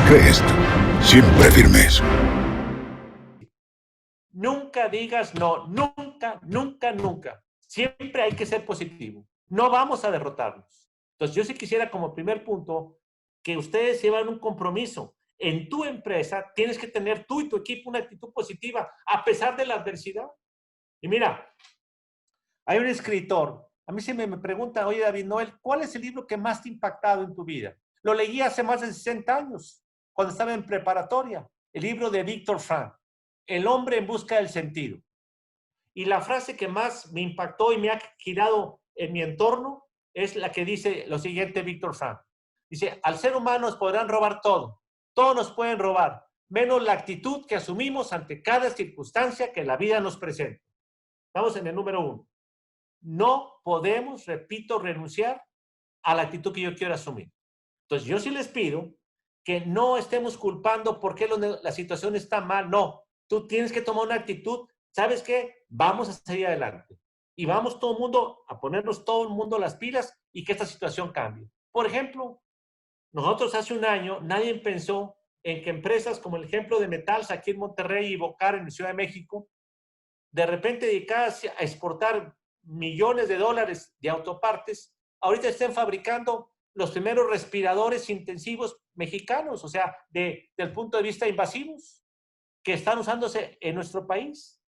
Crest, siempre firmes. Nunca digas no, nunca, nunca, nunca. Siempre hay que ser positivo. No vamos a derrotarnos. Entonces, yo sí quisiera como primer punto que ustedes llevan un compromiso. En tu empresa tienes que tener tú y tu equipo una actitud positiva a pesar de la adversidad. Y mira, hay un escritor, a mí se me pregunta, oye David Noel, ¿cuál es el libro que más te ha impactado en tu vida? Lo leí hace más de 60 años, cuando estaba en preparatoria, el libro de Víctor Frank, El hombre en busca del sentido. Y la frase que más me impactó y me ha girado en mi entorno es la que dice lo siguiente Víctor Frank. Dice, al ser humano nos podrán robar todo, todos nos pueden robar, menos la actitud que asumimos ante cada circunstancia que la vida nos presenta. Estamos en el número 1. No podemos, repito, renunciar a la actitud que yo quiero asumir. Entonces, yo sí les pido que no estemos culpando por qué la situación está mal. No, tú tienes que tomar una actitud. ¿Sabes qué? Vamos a seguir adelante. Y vamos todo el mundo a ponernos todo el mundo las pilas y que esta situación cambie. Por ejemplo, nosotros hace un año nadie pensó en que empresas como el ejemplo de Metals aquí en Monterrey y Bocar en la Ciudad de México, de repente dedicadas a exportar millones de dólares de autopartes, ahorita estén fabricando los primeros respiradores intensivos mexicanos, o sea, desde el punto de vista invasivos, que están usándose en nuestro país.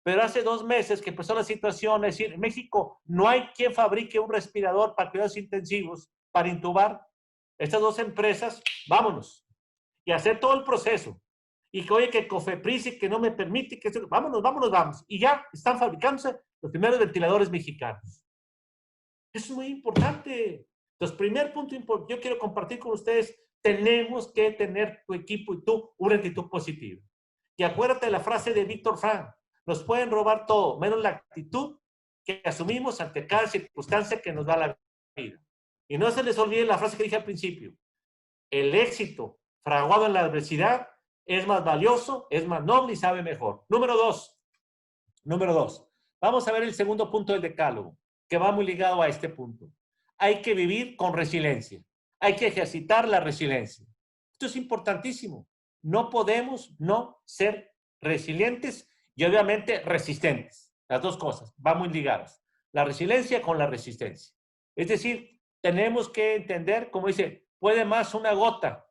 Pero hace 2 meses que empezó la situación, es decir, en México no hay quien fabrique un respirador para cuidados intensivos, para intubar. Estas 2 empresas, vámonos, y hacer todo el proceso. Y que, oye, que Cofepris y que no me permite, que vámonos, vámonos, vamos. Y ya están fabricándose los primeros ventiladores mexicanos. Eso es muy importante. Entonces, primer punto importante, yo quiero compartir con ustedes, tenemos que tener tu equipo y tú una actitud positiva. Y acuérdate de la frase de Víctor Frank, nos pueden robar todo, menos la actitud que asumimos ante cada circunstancia que nos da la vida. Y no se les olvide la frase que dije al principio, el éxito fraguado en la adversidad es más valioso, es más noble y sabe mejor. Número dos. Vamos a ver el segundo punto del decálogo, que va muy ligado a este punto. Hay que vivir con resiliencia. Hay que ejercitar la resiliencia. Esto es importantísimo. No podemos no ser resilientes y obviamente resistentes. Las dos cosas van muy ligadas. La resiliencia con la resistencia. Es decir, tenemos que entender, como dice, puede más una gota,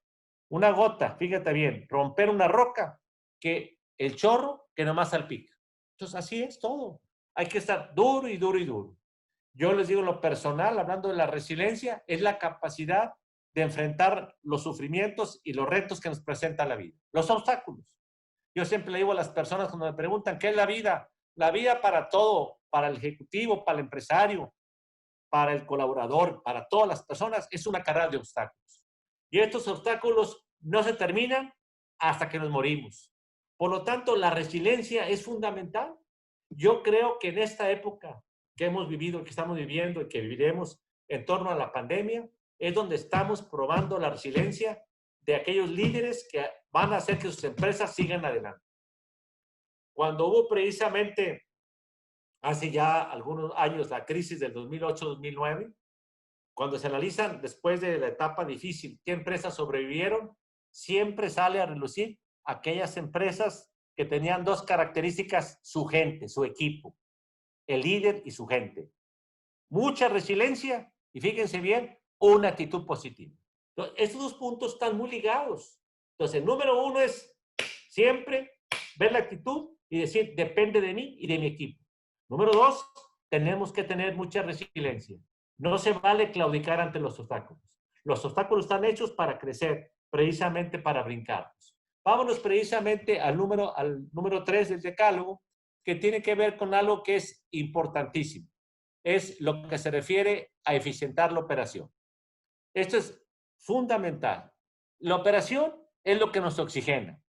fíjate bien, romper una roca que el chorro que nomás salpica. Entonces, así es todo. Hay que estar duro y duro y duro. Yo les digo en lo personal, hablando de la resiliencia, es la capacidad de enfrentar los sufrimientos y los retos que nos presenta la vida, los obstáculos. Yo siempre le digo a las personas cuando me preguntan, ¿qué es la vida? La vida para todo, para el ejecutivo, para el empresario, para el colaborador, para todas las personas, es una carrera de obstáculos. Y estos obstáculos no se terminan hasta que nos morimos. Por lo tanto, la resiliencia es fundamental. Yo creo que en esta época que hemos vivido, que estamos viviendo y que viviremos en torno a la pandemia, es donde estamos probando la resiliencia de aquellos líderes que van a hacer que sus empresas sigan adelante. Cuando hubo precisamente hace ya algunos años la crisis del 2008-2009, cuando se analizan después de la etapa difícil qué empresas sobrevivieron, siempre sale a relucir aquellas empresas que tenían 2 características, su gente, su equipo, el líder y su gente. Mucha resiliencia y fíjense bien, una actitud positiva. Entonces, estos 2 puntos están muy ligados. Entonces, el número 1 es siempre ver la actitud y decir, depende de mí y de mi equipo. Número 2, tenemos que tener mucha resiliencia. No se vale claudicar ante los obstáculos. Los obstáculos están hechos para crecer, precisamente para brincarlos. Vámonos precisamente al número 3 del decálogo, que tiene que ver con algo que es importantísimo. Es lo que se refiere a eficientar la operación. Esto es fundamental. La operación es lo que nos oxigena.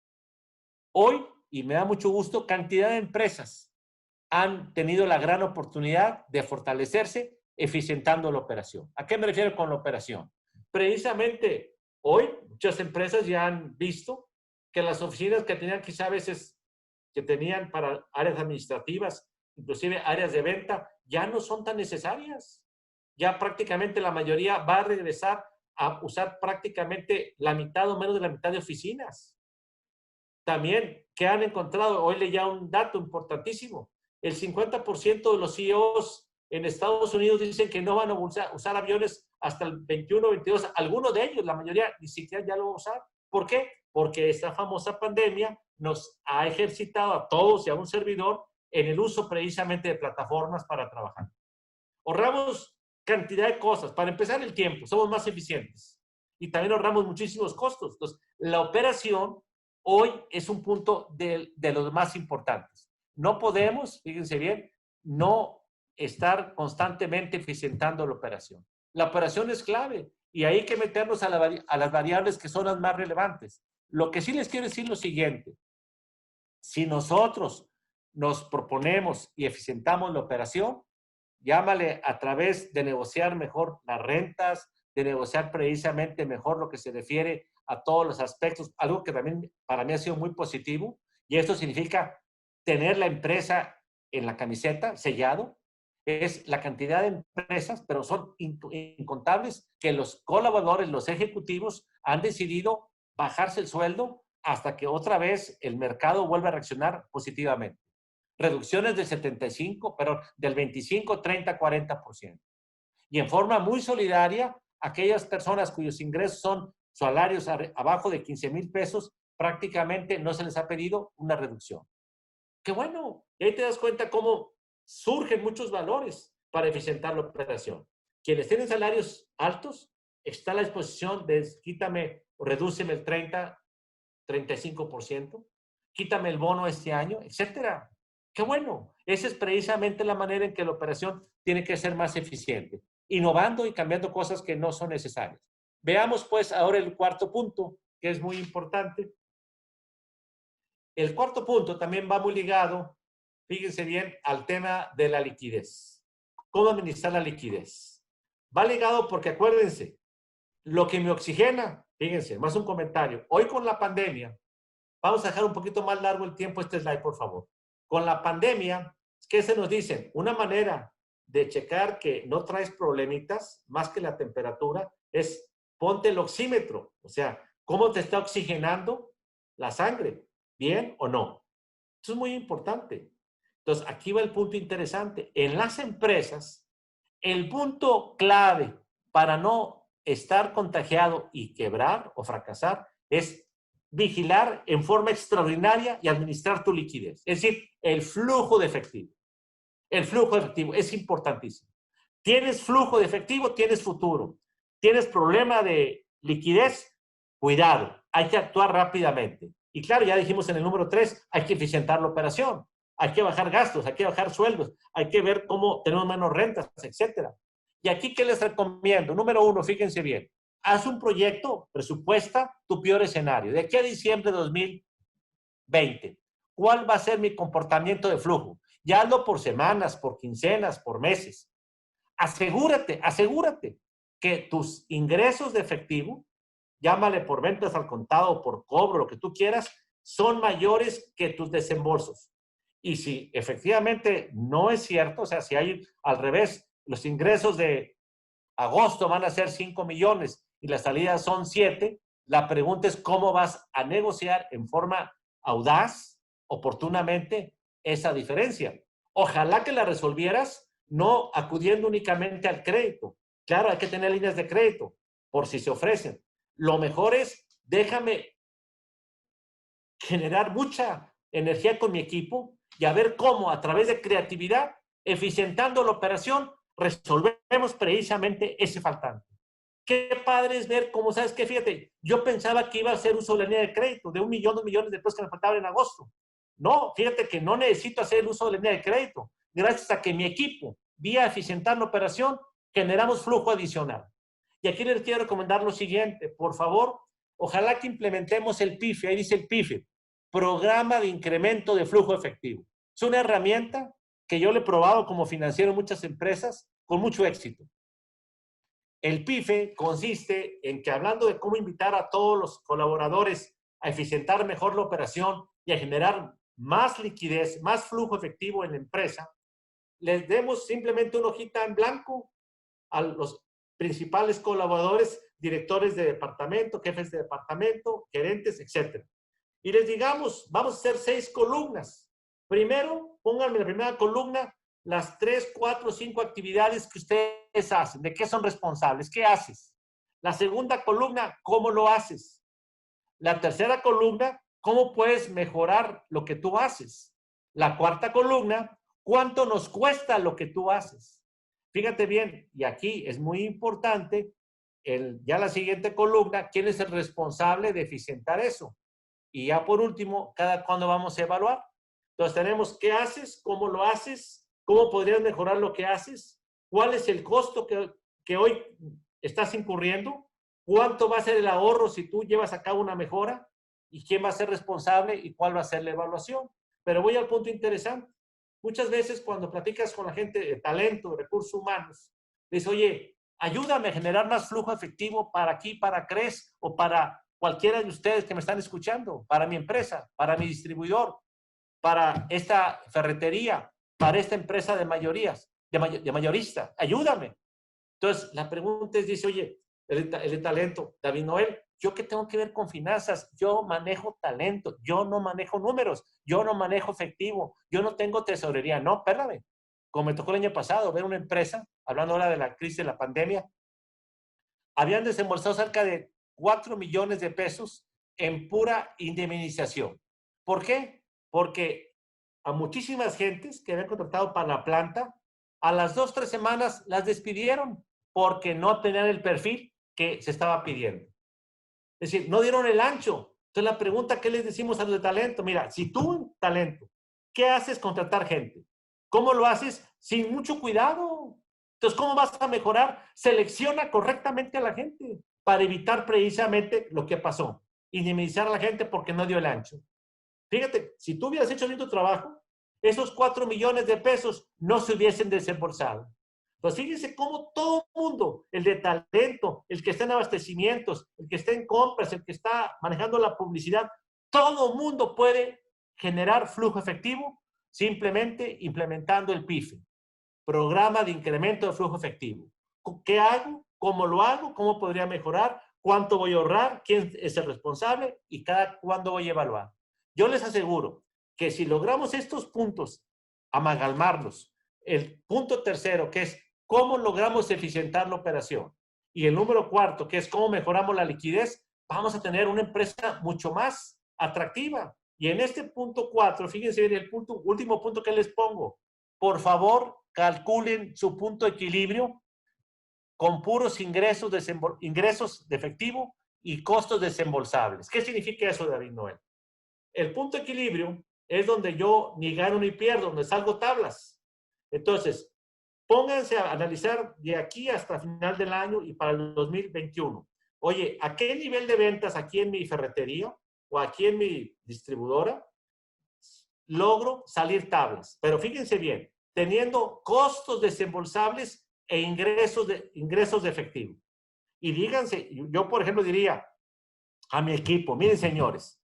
Hoy, y me da mucho gusto, cantidad de empresas han tenido la gran oportunidad de fortalecerse eficientando la operación. ¿A qué me refiero con la operación? Precisamente hoy muchas empresas ya han visto que las oficinas que tenían quizá a veces que tenían para áreas administrativas, inclusive áreas de venta, ya no son tan necesarias. Ya prácticamente la mayoría va a regresar a usar prácticamente la mitad o menos de la mitad de oficinas. También, ¿qué han encontrado? Hoy leía un dato importantísimo. El 50% de los CEOs en Estados Unidos dicen que no van a usar aviones hasta el 21 o 22. Algunos de ellos, la mayoría, ni siquiera ya lo van a usar. ¿Por qué? Porque esta famosa pandemia nos ha ejercitado a todos y a un servidor en el uso precisamente de plataformas para trabajar. Ahorramos cantidad de cosas. Para empezar, el tiempo. Somos más eficientes. Y también ahorramos muchísimos costos. Entonces, la operación hoy es un punto de los más importantes. No podemos, fíjense bien, no estar constantemente eficientando la operación. La operación es clave y hay que meternos a las variables que son las más relevantes. Lo que sí les quiero decir es lo siguiente. Si nosotros nos proponemos y eficientamos la operación, llámale a través de negociar mejor las rentas, de negociar precisamente mejor lo que se refiere a todos los aspectos, algo que también para mí ha sido muy positivo, y esto significa tener la empresa en la camiseta, sellado, es la cantidad de empresas, pero son incontables, que los colaboradores, los ejecutivos, han decidido bajarse el sueldo hasta que otra vez el mercado vuelva a reaccionar positivamente. Reducciones del 75, pero del 25, 30, 40%. Y en forma muy solidaria, aquellas personas cuyos ingresos son salarios abajo de 15,000 pesos, prácticamente no se les ha pedido una reducción. ¡Qué bueno! Y ahí te das cuenta cómo surgen muchos valores para eficientar la operación. Quienes tienen salarios altos, está a la disposición de quítame o redúceme el 30, 35%, quítame el bono este año, etcétera. ¡Qué bueno! Esa es precisamente la manera en que la operación tiene que ser más eficiente, innovando y cambiando cosas que no son necesarias. Veamos pues ahora el cuarto punto, que es muy importante. El cuarto punto también va muy ligado, fíjense bien, al tema de la liquidez. ¿Cómo administrar la liquidez? Va ligado porque acuérdense, lo que me oxigena, fíjense, más un comentario. Hoy con la pandemia, vamos a dejar un poquito más largo el tiempo este slide, por favor. Con la pandemia, ¿qué se nos dicen? Una manera de checar que no traes problemitas, más que la temperatura, es ponte el oxímetro. O sea, ¿cómo te está oxigenando la sangre? ¿Bien o no? Eso es muy importante. Entonces, aquí va el punto interesante. En las empresas, el punto clave para no estar contagiado y quebrar o fracasar es vigilar en forma extraordinaria y administrar tu liquidez. Es decir, el flujo de efectivo. El flujo de efectivo es importantísimo. Tienes flujo de efectivo, tienes futuro. Tienes problema de liquidez, cuidado, hay que actuar rápidamente. Y claro, ya dijimos en el número 3, hay que eficientar la operación, hay que bajar gastos, hay que bajar sueldos, hay que ver cómo tenemos menos rentas, etcétera. Y aquí, ¿qué les recomiendo? Número 1, fíjense bien, haz un proyecto, presupuesta tu peor escenario. De aquí a diciembre de 2020, ¿cuál va a ser mi comportamiento de flujo? Ya hazlo por semanas, por quincenas, por meses. Asegúrate que tus ingresos de efectivo, llámale por ventas al contado, por cobro, lo que tú quieras, son mayores que tus desembolsos. Y si efectivamente no es cierto, o sea, si hay al revés, los ingresos de agosto van a ser 5 millones y las salidas son 7, la pregunta es cómo vas a negociar en forma audaz, oportunamente, esa diferencia. Ojalá que la resolvieras no acudiendo únicamente al crédito. Claro, hay que tener líneas de crédito por si se ofrecen. Lo mejor es, déjame generar mucha energía con mi equipo y a ver cómo a través de creatividad, eficientando la operación, resolvemos precisamente ese faltante. Qué padre es ver cómo, ¿sabes qué? Fíjate, yo pensaba que iba a hacer uso de la línea de crédito de 1 millón, 2 millones después que me faltaba en agosto. No, fíjate que no necesito hacer el uso de la línea de crédito. Gracias a que mi equipo, vía eficientar la operación, generamos flujo adicional. Y aquí les quiero recomendar lo siguiente, por favor, ojalá que implementemos el PIFE, ahí dice el PIFE, Programa de Incremento de Flujo Efectivo. Es una herramienta que yo le he probado como financiero en muchas empresas con mucho éxito. El PIFE consiste en que, hablando de cómo invitar a todos los colaboradores a eficientar mejor la operación y a generar más liquidez, más flujo efectivo en la empresa, les demos simplemente una hojita en blanco a los principales colaboradores, directores de departamento, jefes de departamento, gerentes, etc. Y les digamos, vamos a hacer 6 columnas. Primero, pónganme en la primera columna las 3, 4, 5 actividades que ustedes hacen, de qué son responsables, qué haces. La segunda columna, cómo lo haces. La tercera columna, cómo puedes mejorar lo que tú haces. La cuarta columna, cuánto nos cuesta lo que tú haces. Fíjate bien, y aquí es muy importante, ya la siguiente columna, quién es el responsable de eficientar eso. Y ya por último, cada cuándo vamos a evaluar. Entonces tenemos qué haces, cómo lo haces, cómo podrías mejorar lo que haces, cuál es el costo que hoy estás incurriendo, cuánto va a ser el ahorro si tú llevas a cabo una mejora y quién va a ser responsable y cuál va a ser la evaluación. Pero voy al punto interesante. Muchas veces cuando platicas con la gente de talento, de recursos humanos, les dices, oye, ayúdame a generar más flujo efectivo para aquí, para CRES o para cualquiera de ustedes que me están escuchando, para mi empresa, para mi distribuidor, para esta ferretería, para esta empresa de mayorías, de mayorista, ayúdame. Entonces, la pregunta es, dice, oye, el de talento, David Noel, ¿yo qué tengo que ver con finanzas? Yo manejo talento, yo no manejo números, yo no manejo efectivo, yo no tengo tesorería. No, espérame. Como me tocó el año pasado ver una empresa, hablando ahora de la crisis de la pandemia, habían desembolsado cerca de 4 millones de pesos en pura indemnización. ¿Por qué? Porque a muchísimas gentes que habían contratado para la planta, a las 2, 3 semanas las despidieron porque no tenían el perfil que se estaba pidiendo. Es decir, no dieron el ancho. Entonces la pregunta, ¿qué les decimos a los de talento? Mira, si tú, talento, ¿qué haces contratar gente? ¿Cómo lo haces? Sin mucho cuidado. Entonces, ¿cómo vas a mejorar? Selecciona correctamente a la gente para evitar precisamente lo que pasó. Indemnizar a la gente porque no dio el ancho. Fíjate, si tú hubieras hecho bien tu trabajo, esos 4 millones de pesos no se hubiesen desembolsado. Entonces, fíjense cómo todo el mundo, el de talento, el que está en abastecimientos, el que está en compras, el que está manejando la publicidad, todo el mundo puede generar flujo efectivo simplemente implementando el PIFE, Programa de Incremento de Flujo Efectivo. ¿Qué hago? ¿Cómo lo hago? ¿Cómo podría mejorar? ¿Cuánto voy a ahorrar? ¿Quién es el responsable? ¿Y cada cuándo voy a evaluar? Yo les aseguro que si logramos estos puntos, amalgamarlos, el punto tercero, que es cómo logramos eficientar la operación, y el número cuarto, que es cómo mejoramos la liquidez, vamos a tener una empresa mucho más atractiva. Y en este punto 4, fíjense bien el último punto que les pongo. Por favor, calculen su punto de equilibrio con puros ingresos de efectivo y costos desembolsables. ¿Qué significa eso, David Noel? El punto de equilibrio es donde yo ni gano ni pierdo, donde salgo tablas. Entonces, pónganse a analizar de aquí hasta final del año y para el 2021. Oye, ¿a qué nivel de ventas aquí en mi ferretería o aquí en mi distribuidora logro salir tablas? Pero fíjense bien, teniendo costos desembolsables e ingresos de efectivo. Y díganse, yo por ejemplo diría a mi equipo, miren señores,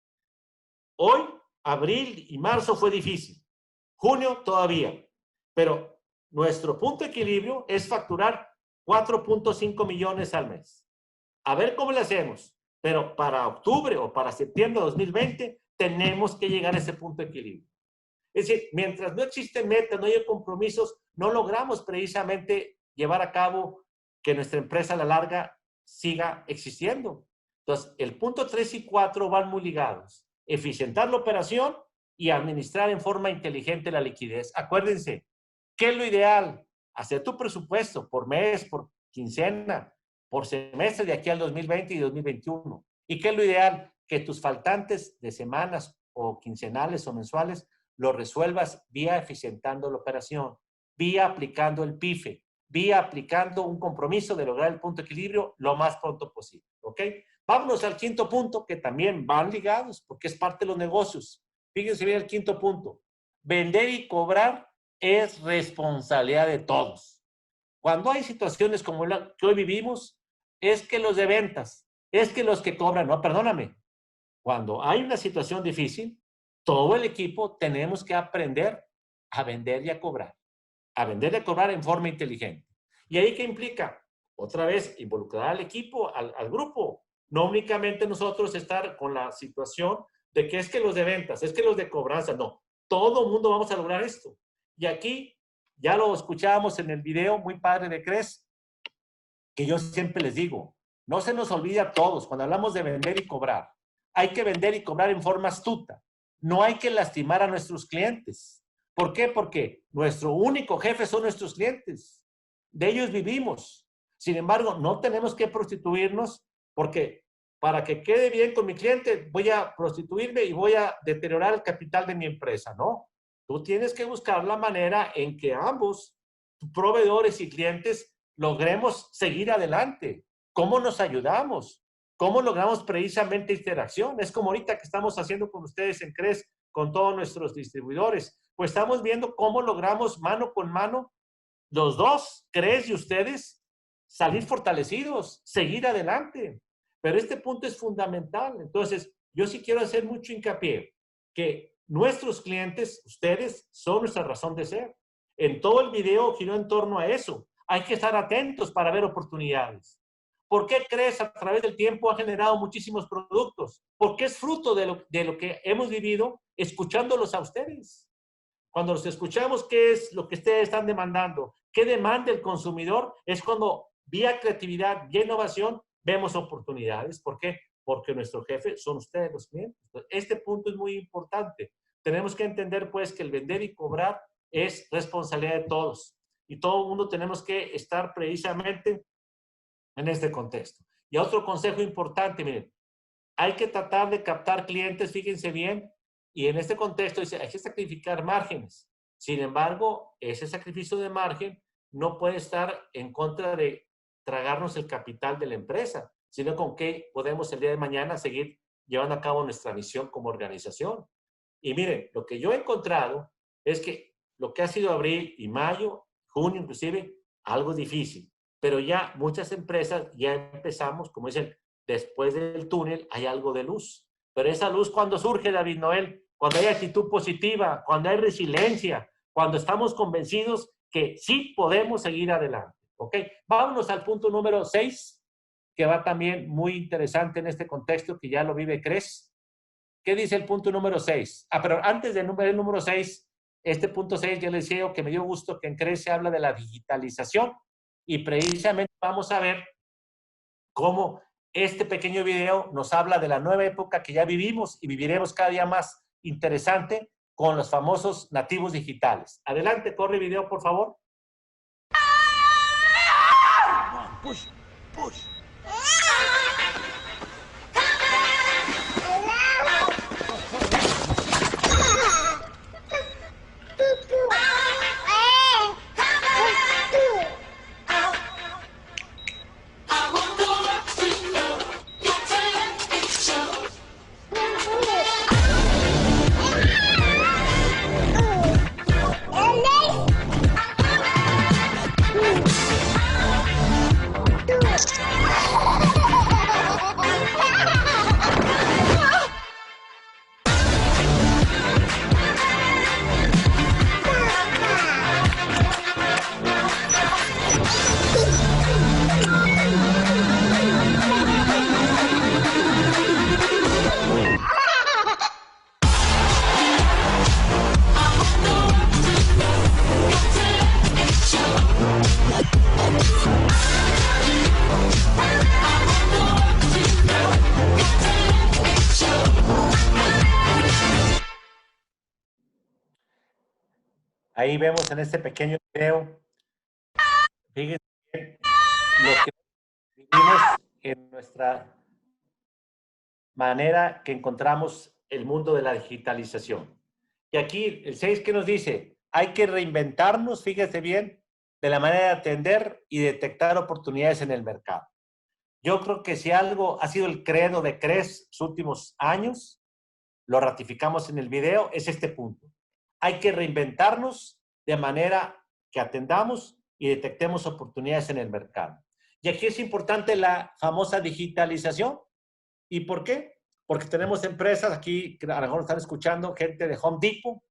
hoy, abril y marzo fue difícil, junio todavía, pero nuestro punto de equilibrio es facturar 4.5 millones al mes. A ver cómo le hacemos, pero para octubre o para septiembre de 2020 tenemos que llegar a ese punto de equilibrio. Es decir, mientras no existen metas, no hay compromisos, no logramos precisamente llevar a cabo que nuestra empresa a la larga siga existiendo. Entonces, el punto 3 y 4 van muy ligados. Eficientar la operación y administrar en forma inteligente la liquidez. Acuérdense, ¿qué es lo ideal? Hacer tu presupuesto por mes, por quincena, por semestre de aquí al 2020 y 2021. ¿Y qué es lo ideal? Que tus faltantes de semanas o quincenales o mensuales lo resuelvas vía eficientando la operación, vía aplicando el PIFE, vía aplicando un compromiso de lograr el punto de equilibrio lo más pronto posible. ¿Ok? Vámonos al quinto punto, que también van ligados, porque es parte de los negocios. Fíjense bien el quinto punto. Vender y cobrar es responsabilidad de todos. Cuando hay situaciones como la que hoy vivimos, es que los de ventas, es que los que cobran, no, perdóname. Cuando hay una situación difícil, todo el equipo tenemos que aprender a vender y a cobrar. A vender y a cobrar en forma inteligente. ¿Y ahí qué implica? otra vez, involucrar al equipo, al grupo. No únicamente nosotros estar con la situación de que es que los de ventas, es que los de cobranza, no. Todo el mundo vamos a lograr esto. Y aquí, ya lo escuchábamos en el video muy padre de Cres, que yo siempre les digo, no se nos olvide a todos, cuando hablamos de vender y cobrar, hay que vender y cobrar en forma astuta. No hay que lastimar a nuestros clientes. ¿Por qué? Porque nuestro único jefe son nuestros clientes. De ellos vivimos. Sin embargo, no tenemos que prostituirnos porque para que quede bien con mi cliente voy a prostituirme y voy a deteriorar el capital de mi empresa, ¿no? Tú tienes que buscar la manera en que ambos, proveedores y clientes, logremos seguir adelante. ¿Cómo nos ayudamos? ¿Cómo logramos precisamente interacción? Es como ahorita que estamos haciendo con ustedes en CRES, con todos nuestros distribuidores. Pues estamos viendo cómo logramos mano con mano, los dos, CRES y ustedes, salir fortalecidos, seguir adelante. Pero este punto es fundamental. Entonces, yo sí quiero hacer mucho hincapié que nuestros clientes, ustedes, son nuestra razón de ser. En todo el video giró en torno a eso. Hay que estar atentos para ver oportunidades. ¿Por qué CRES a través del tiempo ha generado muchísimos productos? Porque es fruto de lo que hemos vivido escuchándolos a ustedes. Cuando los escuchamos, ¿qué es lo que ustedes están demandando? ¿Qué demanda el consumidor? Es cuando, vía creatividad, vía innovación, vemos oportunidades. ¿Por qué? Porque nuestro jefe son ustedes, los clientes. Este punto es muy importante. Tenemos que entender, pues, que el vender y cobrar es responsabilidad de todos. Y todo el mundo tenemos que estar precisamente en este contexto. Y otro consejo importante, miren, hay que tratar de captar clientes, fíjense bien, y en este contexto dice, hay que sacrificar márgenes. Sin embargo, ese sacrificio de margen no puede estar en contra de tragarnos el capital de la empresa, sino con que podemos el día de mañana seguir llevando a cabo nuestra misión como organización. Y miren, lo que yo he encontrado es que lo que ha sido abril y mayo, junio inclusive, algo difícil. Pero ya muchas empresas ya empezamos, como dicen, después del túnel hay algo de luz. Pero esa luz, ¿cuándo surge, David Noel? Cuando hay actitud positiva, cuando hay resiliencia, cuando estamos convencidos que sí podemos seguir adelante. ¿Ok? Vámonos al punto número 6, que va también muy interesante en este contexto que ya lo vive CRES. ¿Qué dice el punto número 6? Pero antes del número 6, este punto 6, yo les decía que me dio gusto que en CRES se habla de la digitalización. Y precisamente vamos a ver cómo este pequeño video nos habla de la nueva época que ya vivimos y viviremos cada día más interesante con los famosos nativos digitales. Adelante, corre video, por favor. Push, push. Ahí vemos en este pequeño video, fíjense bien lo que vivimos en nuestra manera que encontramos el mundo de la digitalización. Y aquí el 6 que nos dice, hay que reinventarnos, fíjense bien, de la manera de atender y detectar oportunidades en el mercado. Yo creo que si algo ha sido el credo de CRES los últimos años, lo ratificamos en el video, es este punto. Hay que reinventarnos de manera que atendamos y detectemos oportunidades en el mercado. Y aquí es importante la famosa digitalización. ¿Y por qué? Porque tenemos empresas aquí, que a lo mejor están escuchando, gente de Home Depot,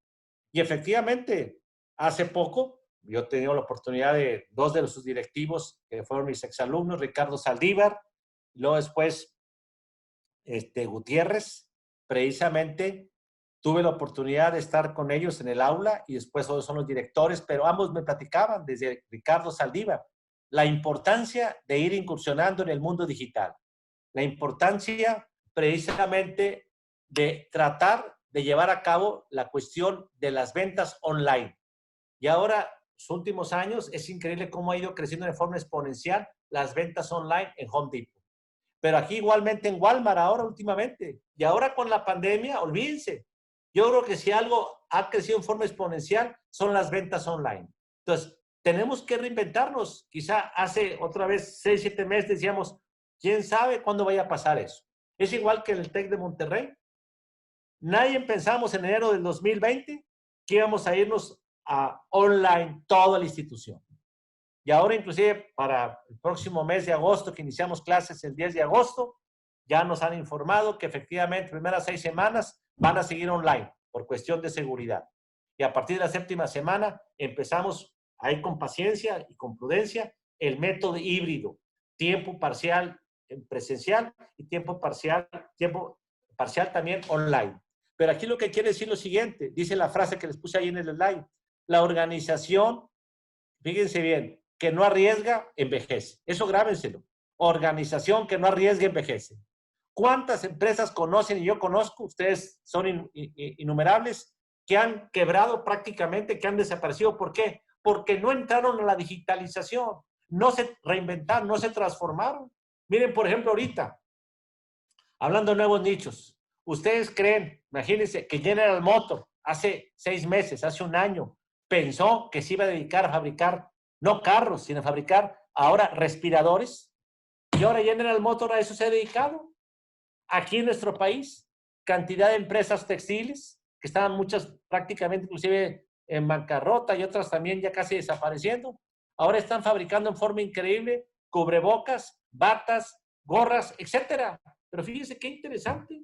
y efectivamente, hace poco yo he tenido la oportunidad de dos de sus directivos, que fueron mis exalumnos, Ricardo Saldívar, y luego después Gutiérrez, precisamente tuve la oportunidad de estar con ellos en el aula y después todos son los directores, pero ambos me platicaban desde Ricardo Saldívar la importancia de ir incursionando en el mundo digital, la importancia precisamente de tratar de llevar a cabo la cuestión de las ventas online. Y ahora, los últimos años, es increíble cómo ha ido creciendo de forma exponencial las ventas online en Home Depot. Pero aquí igualmente en Walmart ahora últimamente. Y ahora con la pandemia, olvídense. Yo creo que si algo ha crecido en forma exponencial son las ventas online. Entonces, tenemos que reinventarnos. Quizá hace otra vez 6, 7 meses decíamos, ¿quién sabe cuándo vaya a pasar eso? Es igual que en el TEC de Monterrey. Nadie pensamos en enero del 2020 que íbamos a irnos a online toda la institución. Y ahora inclusive para el próximo mes de agosto, que iniciamos clases el 10 de agosto, ya nos han informado que efectivamente primeras 6 semanas van a seguir online por cuestión de seguridad. Y a partir de la 7ª semana empezamos a ir con paciencia y con prudencia el método híbrido, tiempo parcial presencial y tiempo parcial también online. Pero aquí lo que quiere decir lo siguiente, dice la frase que les puse ahí en el slide, la organización, fíjense bien, que no arriesga, envejece. Eso grábenselo. Organización que no arriesga, envejece. ¿Cuántas empresas conocen y yo conozco? Ustedes son innumerables que han quebrado prácticamente, que han desaparecido. ¿Por qué? Porque no entraron a la digitalización, no se reinventaron, no se transformaron. Miren, por ejemplo, ahorita, hablando de nuevos nichos, ¿ustedes creen, imagínense, que General Motors hace 6 meses, hace un año, pensó que se iba a dedicar a fabricar, no carros, sino a fabricar ahora respiradores? Y ahora General Motors a eso se ha dedicado. Aquí en nuestro país, cantidad de empresas textiles, que estaban muchas prácticamente inclusive en bancarrota y otras también ya casi desapareciendo, ahora están fabricando en forma increíble cubrebocas, batas, gorras, etcétera. Pero fíjense qué interesante.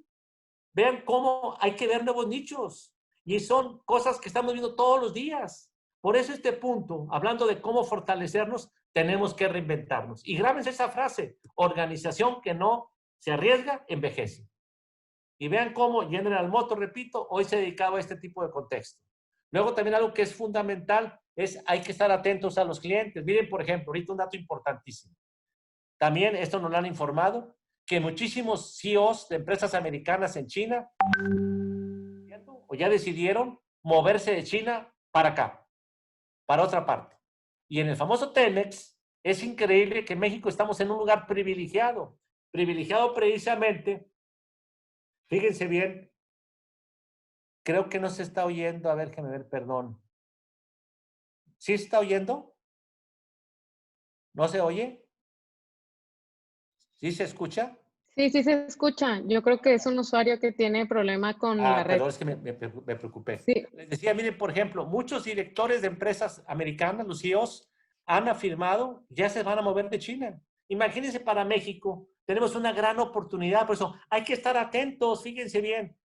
Vean cómo hay que ver nuevos nichos. Y son cosas que estamos viendo todos los días. Por eso este punto, hablando de cómo fortalecernos, tenemos que reinventarnos. Y grábense esa frase, organización que no se arriesga, envejece. Y vean cómo General Motors, repito, hoy se dedicaba a este tipo de contexto. Luego también algo que es fundamental es hay que estar atentos a los clientes. Miren, por ejemplo, ahorita un dato importantísimo. También esto nos lo han informado, que muchísimos CEOs de empresas americanas en China o ya decidieron moverse de China para acá, para otra parte. Y en el famoso TEMEX, es increíble que en México estamos en un lugar privilegiado precisamente, fíjense bien, creo que no se está oyendo, a ver, déjenme ver, perdón. ¿Sí se está oyendo? ¿No se oye? ¿Sí se escucha? Sí, sí se escucha. Yo creo que es un usuario que tiene problema con la red. Perdón, es que me preocupé. Sí. Les decía, miren, por ejemplo, muchos directores de empresas americanas, los CEOs, han afirmado, ya se van a mover de China. Imagínense para México, tenemos una gran oportunidad, por eso hay que estar atentos, fíjense bien,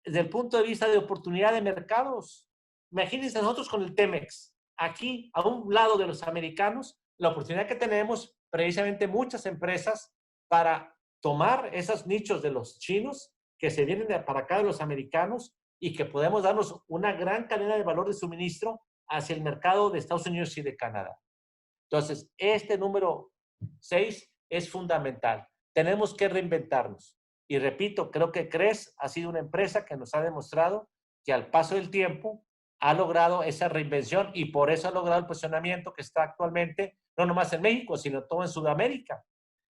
desde el punto de vista de oportunidad de mercados. Imagínense nosotros con el TEMEX, aquí a un lado de los americanos, la oportunidad que tenemos, precisamente muchas empresas, para tomar esos nichos de los chinos que se vienen para acá de los americanos y que podemos darnos una gran cadena de valor de suministro hacia el mercado de Estados Unidos y de Canadá. Entonces, este número 6 es fundamental. Tenemos que reinventarnos. Y repito, creo que CRES ha sido una empresa que nos ha demostrado que al paso del tiempo ha logrado esa reinvención y por eso ha logrado el posicionamiento que está actualmente, no nomás en México, sino todo en Sudamérica.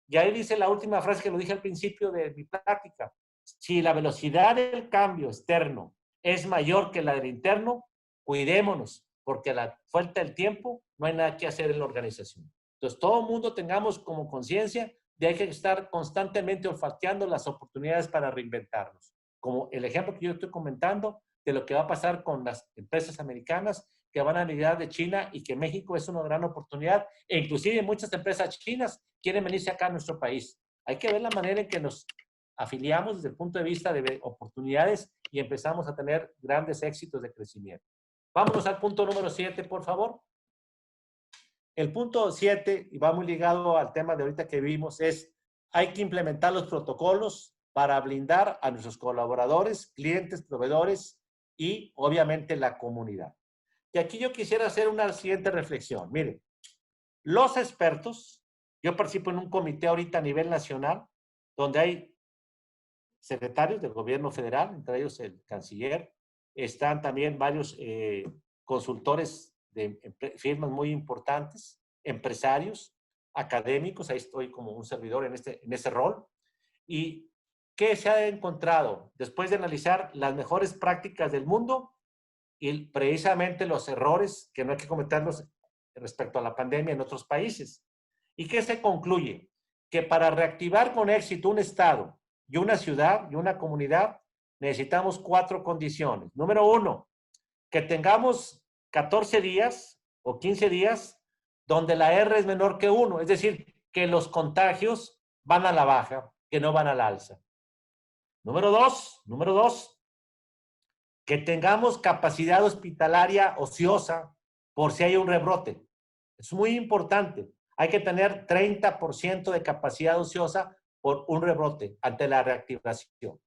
Y ahí dice la última frase que lo dije al principio de mi plática. Si la velocidad del cambio externo es mayor que la del interno, cuidémonos, porque a la falta del tiempo no hay nada que hacer en la organización. Entonces, todo el mundo tengamos como conciencia de hay que estar constantemente olfateando las oportunidades para reinventarnos. Como el ejemplo que yo estoy comentando de lo que va a pasar con las empresas americanas que van a migrar de China y que México es una gran oportunidad. E inclusive muchas empresas chinas quieren venirse acá a nuestro país. Hay que ver la manera en que nos afiliamos desde el punto de vista de oportunidades y empezamos a tener grandes éxitos de crecimiento. Vámonos al punto número 7, por favor. El punto 7, y va muy ligado al tema de ahorita que vimos, es hay que implementar los protocolos para blindar a nuestros colaboradores, clientes, proveedores y obviamente la comunidad. Y aquí yo quisiera hacer una siguiente reflexión. Miren, los expertos, yo participo en un comité ahorita a nivel nacional, donde hay secretarios del gobierno federal, entre ellos el canciller, están también varios consultores de firmas muy importantes, empresarios, académicos, ahí estoy como un servidor en ese rol. ¿Y qué se ha encontrado? Después de analizar las mejores prácticas del mundo y precisamente los errores que no hay que cometerlos respecto a la pandemia en otros países. ¿Y qué se concluye? Que para reactivar con éxito un estado y una ciudad y una comunidad necesitamos 4 condiciones. Número 1, que tengamos 14 días o 15 días donde la R es menor que 1, es decir, que los contagios van a la baja, que no van al alza. Número dos, que tengamos capacidad hospitalaria ociosa por si hay un rebrote. Es muy importante. Hay que tener 30% de capacidad ociosa por un rebrote ante la reactivación.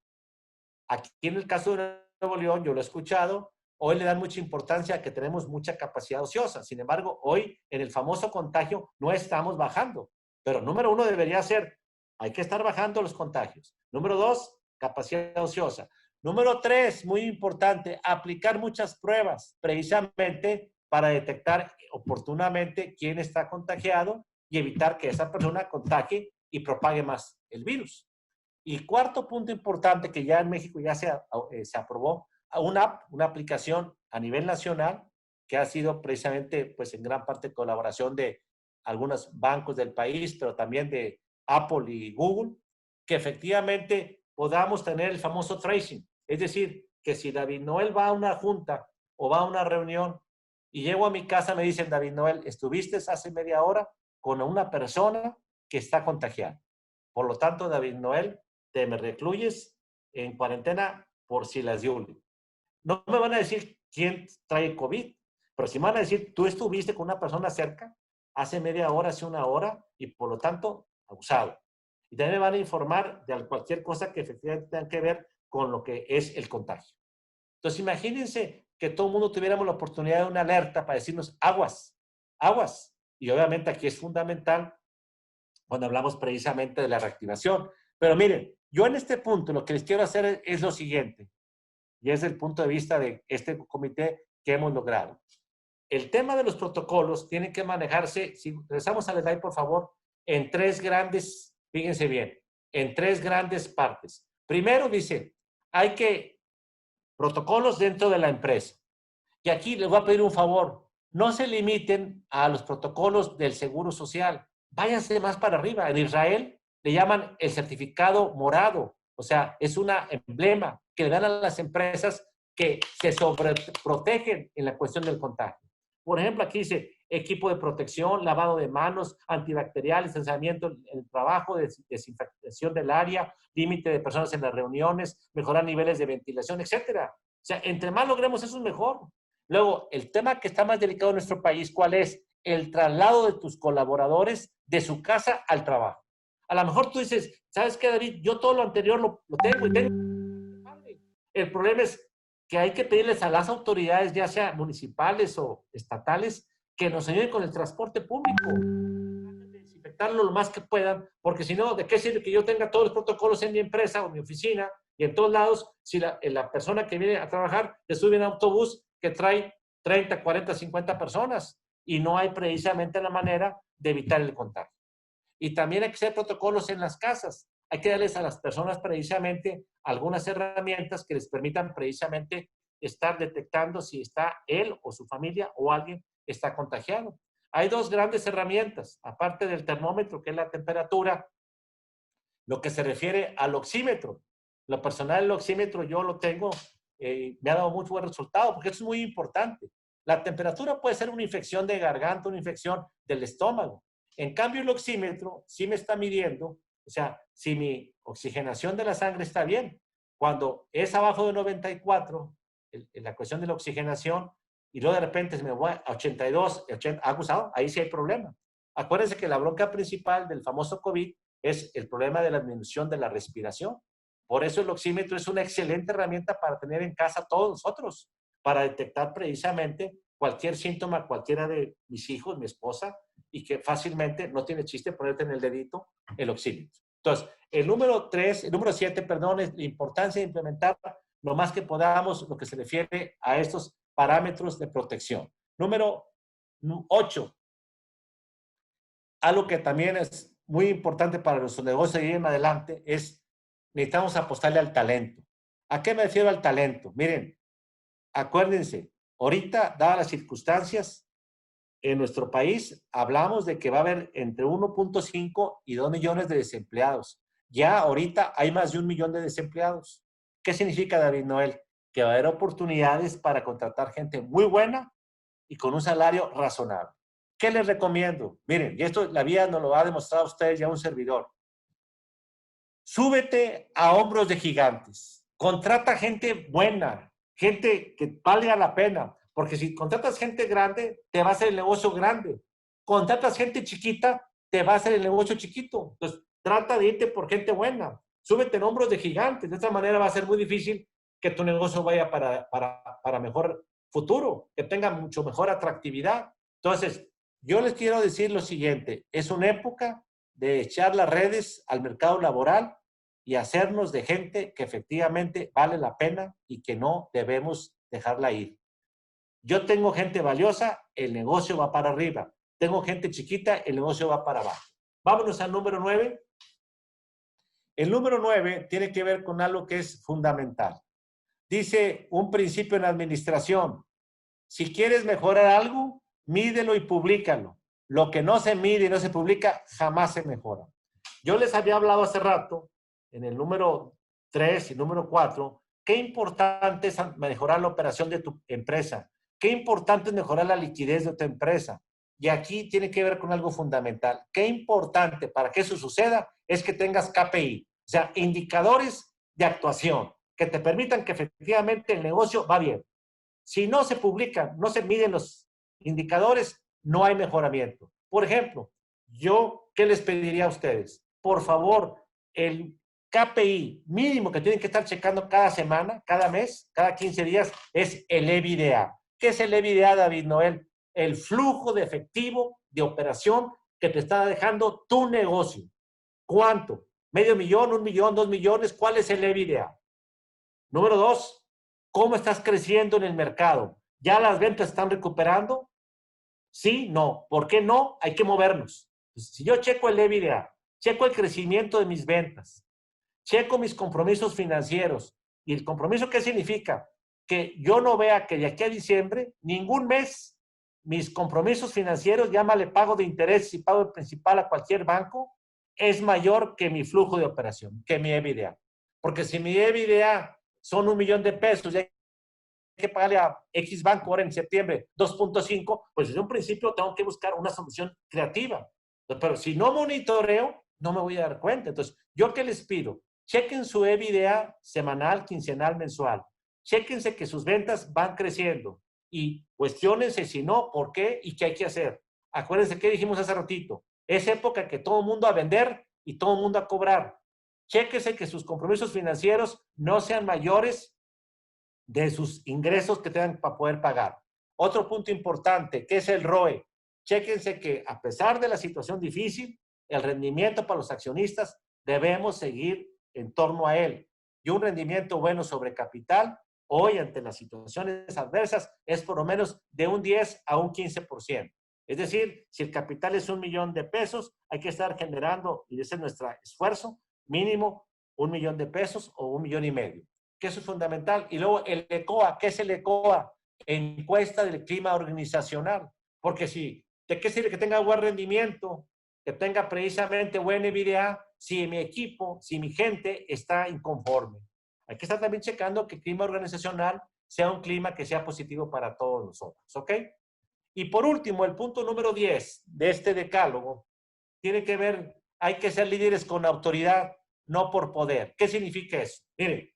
Aquí en el caso de Nuevo León, yo lo he escuchado, hoy le dan mucha importancia a que tenemos mucha capacidad ociosa. Sin embargo, hoy en el famoso contagio no estamos bajando. Pero número 1 debería ser, hay que estar bajando los contagios. Número 2, capacidad ociosa. Número 3, muy importante, aplicar muchas pruebas precisamente para detectar oportunamente quién está contagiado y evitar que esa persona contagie y propague más el virus. Y cuarto punto importante que ya en México ya se aprobó, una aplicación a nivel nacional que ha sido precisamente pues en gran parte colaboración de algunos bancos del país, pero también de Apple y Google, que efectivamente podamos tener el famoso tracing. Es decir, que si David Noel va a una junta o va a una reunión y llego a mi casa, me dicen, David Noel, estuviste hace media hora con una persona que está contagiada. Por lo tanto, David Noel, te me recluyes en cuarentena por si las Yuli. No me van a decir quién trae COVID, pero sí me van a decir, tú estuviste con una persona cerca hace media hora, hace una hora, y por lo tanto, abusado. Y también me van a informar de cualquier cosa que efectivamente tenga que ver con lo que es el contagio. Entonces, imagínense que todo el mundo tuviéramos la oportunidad de una alerta para decirnos aguas, aguas. Y obviamente aquí es fundamental cuando hablamos precisamente de la reactivación. Pero miren, yo en este punto lo que les quiero hacer es lo siguiente, y es el punto de vista de este comité que hemos logrado. El tema de los protocolos tiene que manejarse, si regresamos al slide, por favor, en 3 grandes, fíjense bien, en 3 grandes partes. Primero dice, hay que protocolos dentro de la empresa. Y aquí les voy a pedir un favor, no se limiten a los protocolos del Seguro Social, váyanse más para arriba. En Israel le llaman el certificado morado, o sea, es un emblema que le dan a las empresas que se sobreprotegen en la cuestión del contagio. Por ejemplo, aquí dice equipo de protección, lavado de manos, antibacterial, distanciamiento en el trabajo, desinfección del área, límite de personas en las reuniones, mejorar niveles de ventilación, etcétera. O sea, entre más logremos eso es mejor. Luego, el tema que está más delicado en nuestro país, ¿cuál es? El traslado de tus colaboradores de su casa al trabajo. A lo mejor tú dices, ¿sabes qué, David? Yo todo lo anterior lo tengo y tengo. El problema es que hay que pedirles a las autoridades, ya sea municipales o estatales, que nos ayuden con el transporte público. Desinfectarlo lo más que puedan, porque si no, ¿de qué sirve que yo tenga todos los protocolos en mi empresa o mi oficina y en todos lados si la persona que viene a trabajar le sube un autobús que trae 30, 40, 50 personas y no hay precisamente la manera de evitar el contagio? Y también hay que hacer protocolos en las casas. Hay que darles a las personas precisamente algunas herramientas que les permitan precisamente estar detectando si está él o su familia o alguien está contagiado. Hay 2 grandes herramientas, aparte del termómetro, que es la temperatura, lo que se refiere al oxímetro. Lo personal, el oxímetro yo lo tengo, me ha dado muy buen resultado, porque eso es muy importante. La temperatura puede ser una infección de garganta, una infección del estómago. En cambio, el oxímetro sí me está midiendo, o sea, si mi oxigenación de la sangre está bien. Cuando es abajo de 94, la cuestión de la oxigenación, y luego de repente se me voy a 82, 80, ¿ha acusado? Ahí sí hay problema. Acuérdense que la bronca principal del famoso COVID es el problema de la disminución de la respiración. Por eso el oxímetro es una excelente herramienta para tener en casa todos nosotros, para detectar precisamente cualquier síntoma, cualquiera de mis hijos, mi esposa, y que fácilmente no tiene chiste ponerte en el dedito el oxímetro. Entonces, el número 7, perdón, es la importancia de implementar lo más que podamos lo que se refiere a estos parámetros de protección. Número 8, algo que también es muy importante para nuestro negocio de ir en adelante es necesitamos apostarle al talento. ¿A qué me refiero al talento? Miren, acuérdense, ahorita, dadas las circunstancias, en nuestro país hablamos de que va a haber entre 1.5 y 2 millones de desempleados. Ya ahorita hay más de 1 millón de desempleados. ¿Qué significa, David Noel? Que va a haber oportunidades para contratar gente muy buena y con un salario razonable. ¿Qué les recomiendo? Miren, y esto la vida nos lo ha demostrado a ustedes ya un servidor. Súbete a hombros de gigantes. Contrata gente buena, gente que valga la pena. Porque si contratas gente grande, te va a hacer el negocio grande. Contratas gente chiquita, te va a hacer el negocio chiquito. Entonces, trata de irte por gente buena. Súbete en hombros de gigantes. De esta manera va a ser muy difícil que tu negocio vaya para mejor futuro, que tenga mucho mejor atractividad. Entonces, yo les quiero decir lo siguiente. Es una época de echar las redes al mercado laboral y hacernos de gente que efectivamente vale la pena y que no debemos dejarla ir. Yo tengo gente valiosa, el negocio va para arriba. Tengo gente chiquita, el negocio va para abajo. Vámonos al número 9. El número 9 tiene que ver con algo que es fundamental. Dice un principio en administración: si quieres mejorar algo, mídelo y públicalo. Lo que no se mide y no se publica, jamás se mejora. Yo les había hablado hace rato, en el número 3 y número 4, qué importante es mejorar la operación de tu empresa. Qué importante es mejorar la liquidez de tu empresa. Y aquí tiene que ver con algo fundamental. Qué importante para que eso suceda es que tengas KPI, o sea, indicadores de actuación que te permitan que efectivamente el negocio va bien. Si no se publican, no se miden los indicadores, no hay mejoramiento. Por ejemplo, yo, ¿qué les pediría a ustedes? Por favor, el KPI mínimo que tienen que estar checando cada semana, cada mes, cada 15 días, es el EBITDA. ¿Qué es el EBITDA, David Noel? El flujo de efectivo de operación que te está dejando tu negocio. ¿Cuánto? ¿Medio millón, 1 millón, 2 millones? ¿Cuál es el EBITDA? Número 2, ¿cómo estás creciendo en el mercado? ¿Ya las ventas están recuperando? Sí, no. ¿Por qué no? Hay que movernos. Si yo checo el EBITDA, checo el crecimiento de mis ventas, checo mis compromisos financieros. ¿Y el compromiso qué significa? Que yo no vea que de aquí a diciembre, ningún mes, mis compromisos financieros, llámale pago de intereses y pago de principal a cualquier banco, es mayor que mi flujo de operación, que mi EBITDA. Porque si mi EBITDA son 1 millón de pesos, ya hay que pagarle a X banco ahora en septiembre 2.5, pues desde un principio tengo que buscar una solución creativa. Pero si no monitoreo, no me voy a dar cuenta. Entonces, ¿yo qué les pido? Chequen su EBITDA semanal, quincenal, mensual. Chequense que sus ventas van creciendo y cuestiónense si no, por qué y qué hay que hacer. Acuérdense que dijimos hace ratito. Es época que todo el mundo a vender y todo el mundo a cobrar. Chéquese que sus compromisos financieros no sean mayores de sus ingresos que tengan para poder pagar. Otro punto importante, que es el ROE. Chéquense que a pesar de la situación difícil, el rendimiento para los accionistas debemos seguir en torno a él. Y un rendimiento bueno sobre capital, hoy ante las situaciones adversas, es por lo menos de un 10 a un 15%. Es decir, si el capital es 1 millón de pesos, hay que estar generando, y ese es nuestro esfuerzo, mínimo 1 millón de pesos o 1,5 millones. Que eso es fundamental. Y luego el ECOA, ¿qué es el ECOA? Encuesta del clima organizacional. Porque si, ¿de qué sirve que tenga buen rendimiento, que tenga precisamente buen EBITDA, si mi equipo, si mi gente está inconforme? Hay que estar también checando que el clima organizacional sea un clima que sea positivo para todos nosotros, ¿ok? Y por último, el punto número 10 de este decálogo tiene que ver, hay que ser líderes con autoridad, no por poder. ¿Qué significa eso? Miren,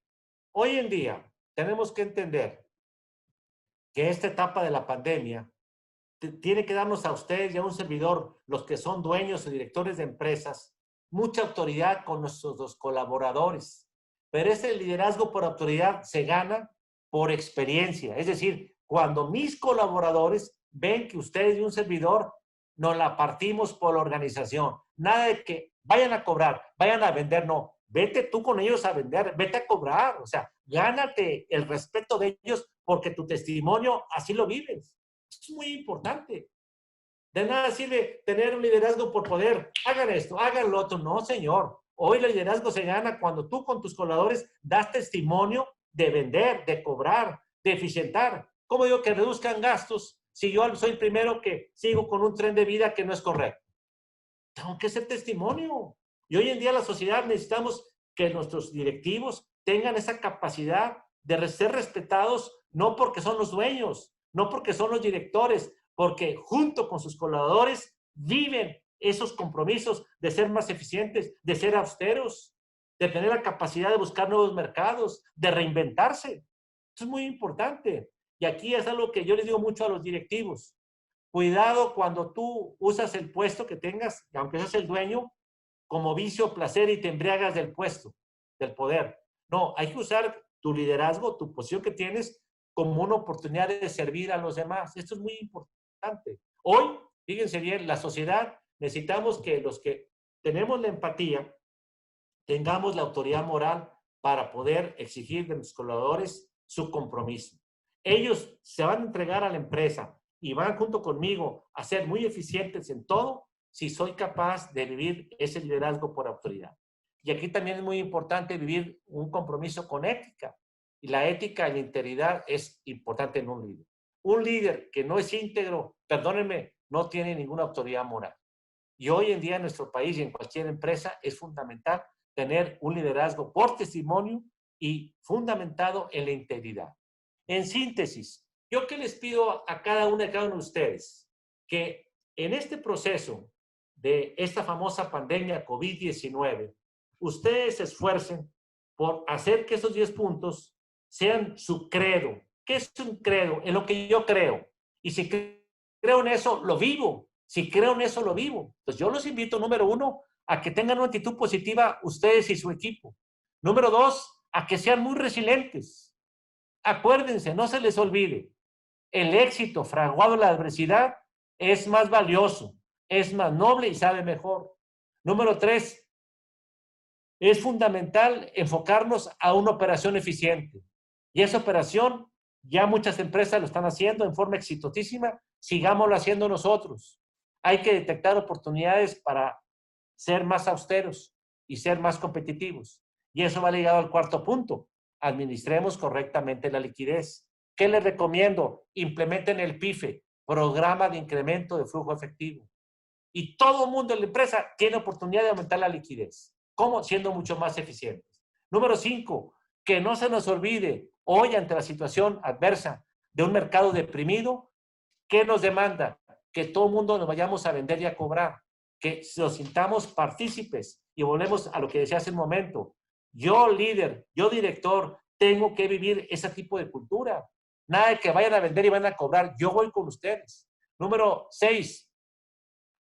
hoy en día tenemos que entender que esta etapa de la pandemia tiene que darnos a ustedes y a un servidor, los que son dueños o directores de empresas, mucha autoridad con nuestros colaboradores. Pero ese liderazgo por autoridad se gana por experiencia. Es decir, cuando mis colaboradores ven que ustedes y un servidor nos la partimos por la organización. Nada de que vayan a cobrar, vayan a vender, no. Vete tú con ellos a vender, vete a cobrar. O sea, gánate el respeto de ellos porque tu testimonio así lo vives. Es muy importante. De nada sirve tener un liderazgo por poder. Hagan esto, hagan lo otro. No, señor. Hoy el liderazgo se gana cuando tú con tus colaboradores das testimonio de vender, de cobrar, de eficientar. ¿Cómo digo que reduzcan gastos si yo soy el primero que sigo con un tren de vida que no es correcto? Tengo que ser testimonio. Y hoy en día la sociedad necesitamos que nuestros directivos tengan esa capacidad de ser respetados, no porque son los dueños, no porque son los directores, porque junto con sus colaboradores viven esos compromisos de ser más eficientes, de ser austeros, de tener la capacidad de buscar nuevos mercados, de reinventarse. Eso es muy importante. Y aquí es algo que yo les digo mucho a los directivos. Cuidado cuando tú usas el puesto que tengas, aunque seas el dueño, como vicio, placer y te embriagas del puesto, del poder. No, hay que usar tu liderazgo, tu posición que tienes como una oportunidad de servir a los demás. Esto es muy importante. Hoy, fíjense bien, la sociedad necesitamos que los que tenemos la empatía tengamos la autoridad moral para poder exigir de los colaboradores su compromiso. Ellos se van a entregar a la empresa y van junto conmigo a ser muy eficientes en todo si soy capaz de vivir ese liderazgo por autoridad. Y aquí también es muy importante vivir un compromiso con ética. Y la ética y la integridad es importante en un líder. Un líder que no es íntegro, perdónenme, no tiene ninguna autoridad moral. Y hoy en día en nuestro país y en cualquier empresa es fundamental tener un liderazgo por testimonio y fundamentado en la integridad. En síntesis, yo que les pido a cada uno de ustedes que en este proceso de esta famosa pandemia COVID-19, ustedes se esfuercen por hacer que esos 10 puntos sean su credo. ¿Qué es un credo? En lo que yo creo. Y si creo en eso, lo vivo. Si creo en eso, lo vivo. Entonces yo los invito, número 1, a que tengan una actitud positiva ustedes y su equipo. Número 2, a que sean muy resilientes. Acuérdense, no se les olvide, el éxito fraguado en la adversidad es más valioso, es más noble y sabe mejor. Número 3, es fundamental enfocarnos a una operación eficiente. Y esa operación, ya muchas empresas lo están haciendo en forma exitosísima, sigámoslo haciendo nosotros. Hay que detectar oportunidades para ser más austeros y ser más competitivos. Y eso va ligado al cuarto punto. Administremos correctamente la liquidez. ¿Qué les recomiendo? Implementen el PIFE, Programa de Incremento de Flujo Efectivo. Y todo el mundo en la empresa tiene oportunidad de aumentar la liquidez. ¿Cómo? Siendo mucho más eficientes. Número 5, que no se nos olvide, hoy ante la situación adversa de un mercado deprimido, ¿qué nos demanda? Que todo el mundo nos vayamos a vender y a cobrar, que nos sintamos partícipes y volvemos a lo que decía hace un momento. Yo líder, yo director, tengo que vivir ese tipo de cultura. Nada de que vayan a vender y vayan a cobrar. Yo voy con ustedes. Número 6,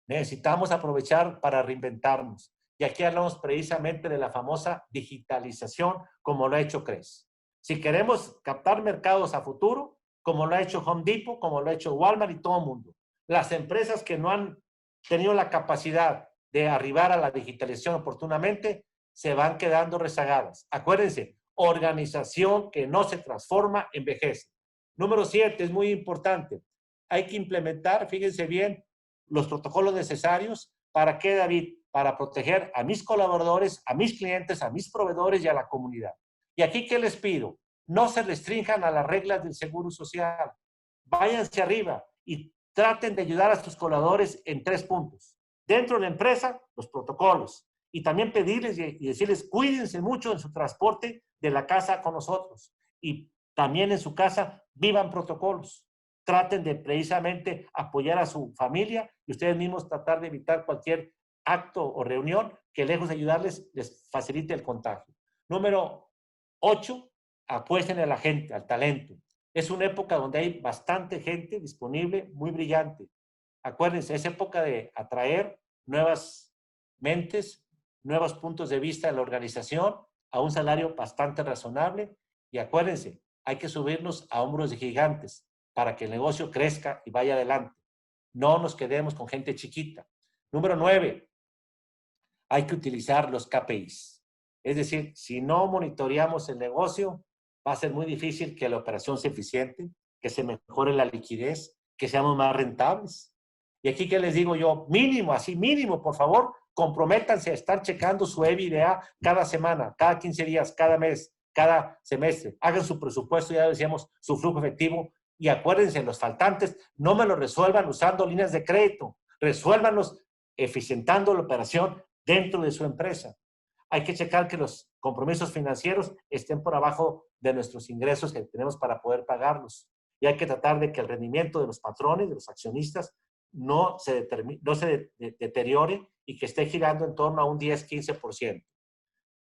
necesitamos aprovechar para reinventarnos. Y aquí hablamos precisamente de la famosa digitalización, como lo ha hecho CRES. Si queremos captar mercados a futuro, como lo ha hecho Home Depot, como lo ha hecho Walmart y todo el mundo. Las empresas que no han tenido la capacidad de arribar a la digitalización oportunamente, se van quedando rezagadas. Acuérdense, organización que no se transforma, envejece. Número 7, es muy importante. Hay que implementar, fíjense bien, los protocolos necesarios. ¿Para qué, David? Para proteger a mis colaboradores, a mis clientes, a mis proveedores y a la comunidad. Y aquí, ¿qué les pido? No se restrinjan a las reglas del Seguro Social. Váyanse arriba y traten de ayudar a sus colaboradores en 3 puntos. Dentro de la empresa, los protocolos. Y también pedirles y decirles, cuídense mucho en su transporte de la casa con nosotros. Y también en su casa, vivan protocolos. Traten de precisamente apoyar a su familia y ustedes mismos tratar de evitar cualquier acto o reunión que lejos de ayudarles, les facilite el contagio. Número 8, apuesten a la gente, al talento. Es una época donde hay bastante gente disponible, muy brillante. Acuérdense, es época de atraer nuevas mentes, nuevos puntos de vista de la organización a un salario bastante razonable. Y acuérdense, hay que subirnos a hombros de gigantes para que el negocio crezca y vaya adelante. No nos quedemos con gente chiquita. Número 9, hay que utilizar los KPIs. Es decir, si no monitoreamos el negocio, va a ser muy difícil que la operación sea eficiente, que se mejore la liquidez, que seamos más rentables. Y aquí, ¿qué les digo yo? Mínimo, así mínimo, por favor, comprométanse a estar checando su EBITDA cada semana, cada 15 días, cada mes, cada semestre. Hagan su presupuesto, ya decíamos, su flujo efectivo. Y acuérdense, los faltantes no me lo resuelvan usando líneas de crédito, resuélvanlos eficientando la operación dentro de su empresa. Hay que checar que los compromisos financieros estén por abajo de nuestros ingresos que tenemos para poder pagarlos. Y hay que tratar de que el rendimiento de los patrones, de los accionistas, no se deteriore y que esté girando en torno a un 10-15%.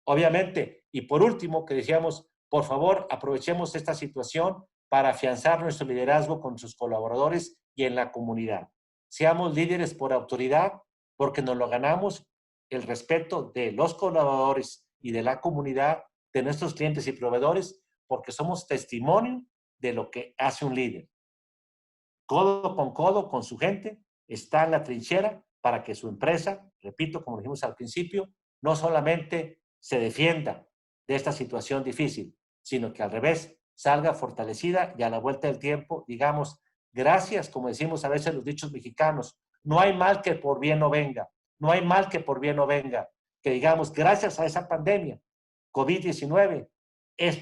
Obviamente, y por último, que decíamos, por favor, aprovechemos esta situación para afianzar nuestro liderazgo con sus colaboradores y en la comunidad. Seamos líderes por autoridad, porque nos lo ganamos el respeto de los colaboradores y de la comunidad, de nuestros clientes y proveedores, porque somos testimonio de lo que hace un líder. Codo con su gente, está en la trinchera para que su empresa, repito, como dijimos al principio, no solamente se defienda de esta situación difícil, sino que al revés, salga fortalecida y a la vuelta del tiempo, digamos, gracias, como decimos a veces los dichos mexicanos, no hay mal que por bien no venga, no hay mal que por bien no venga, que digamos, gracias a esa pandemia, COVID-19,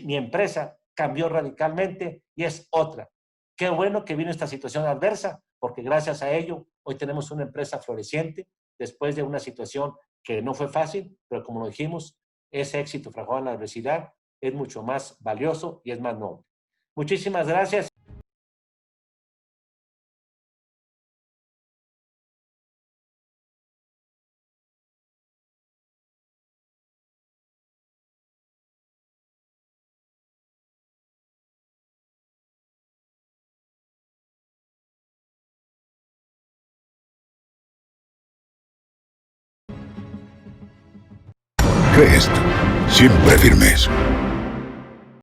mi empresa cambió radicalmente y es otra. Qué bueno que vino esta situación adversa, porque gracias a ello hoy tenemos una empresa floreciente después de una situación que no fue fácil, pero como lo dijimos, ese éxito fraguado en la adversidad es mucho más valioso y es más noble. Muchísimas gracias. Crest, siempre firmes.